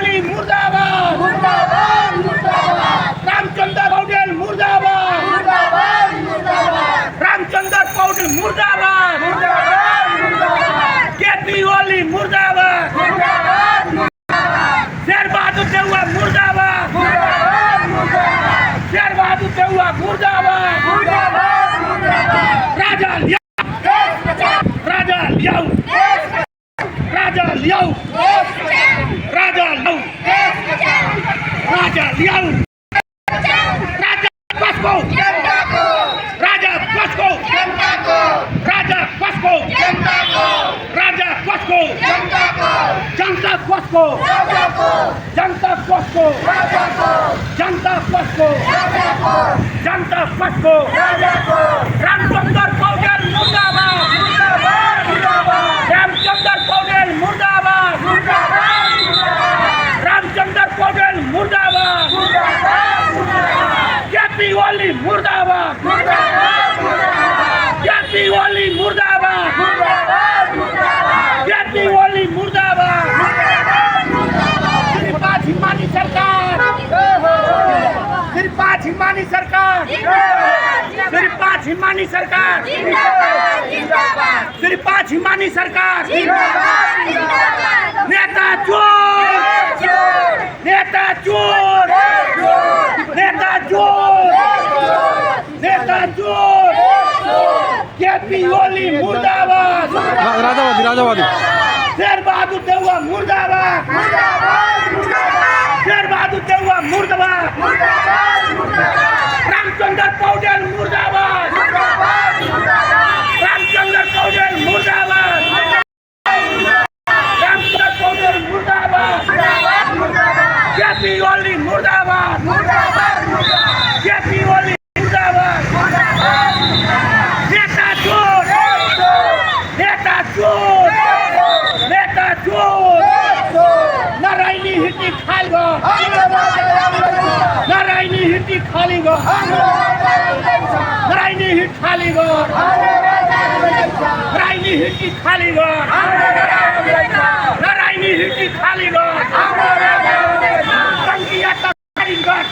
ओली मुर्दाबाद मुर्दाबाद मुर्दाबाद रामचंद्र पौडेल मुर्दाबाद मुर्दाबाद मुर्दाबाद रामचंद्र पौडेल मुर्दाबाद मुर्दाबाद मुर्दाबाद केपी ओली मुर्दाबाद मुर्दाबाद शेर बहादुर देउवा मुर्दाबाद मुर्दाबाद मुर्दाबाद शेर बहादुर देउवा मुर्दाबाद मुर्दाबाद मुर्दाबाद राजा लियाऊ देश बचाओ राजा लियाऊ देश राजा लियाऊ बचाओ राजा लियाऊ देश बचाओ राजा लियाऊ बचाओ राजा पस्को जनता को राजा पस्को जनता को राजा पस्को जनता को राजा पस्को जनता को जनता पस्को राजा को जनता पस्को राजा को जनता पस्को राजा को जनता पस्को राजा को रामचंद्र पौडेल मुर्दाबाद मुर्दाबाद मुर्दाबाद रामचंद्र पौडेल मुर्दाबाद मुर्दाबाद मुर्दाबाद रामचंद्र पौडेल मुर्दाबाद मुर्दाबाद मुर्दाबाद केपी ओली मुर्दाबाद मुर्दाबाद मुर्दाबाद केपी ओली मुर्दाबाद मुर्दाबाद मुर्दाबाद केपी ओली मुर्दाबाद सिर्फ पाँच हिमानी सरकार सिर्फ पाँच हिमानी सरकार सिर्फ पाँच हिमानी सरकार सिर्फ पाँच हिमानी सरकार नेता चोर नेता चोर नेता चोर नेता चोर केपी ओली मुर्दाबाद राजावादी शेर बहादुर देउवा मुर्दाबाद शेर बहादुर देउवा मुर्दाबाद रामचंद्र पौडेल मुर्दाबाद रामचंद्र पौडेल मुर्दाबाद रामचंद्र पौडेल मुर्दाबाद केपी ओली मुर्दाबाद केपी ओली मुर्दाबाद नेता चोर नेता चोर नेता चोर नारायणी हिट्टी खाल गो नारायणी हिट्टी खाली गो नारायणी हिट खाली गो नारायणी हिट्टी खाली गो नारायणी हिट्टी खाली गो संघीयता खारिजगढ़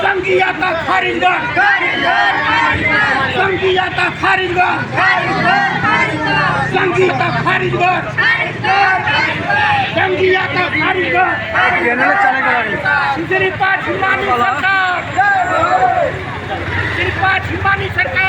संघीयता खारिजगढ़ संघीयता खारिजगढ़ संघीयता खारिजगढ़ संघीयता खारिजगढ़ सिर्फ पाँच हिमानी सरकार सिर्फ पाँच हिमानी सरकार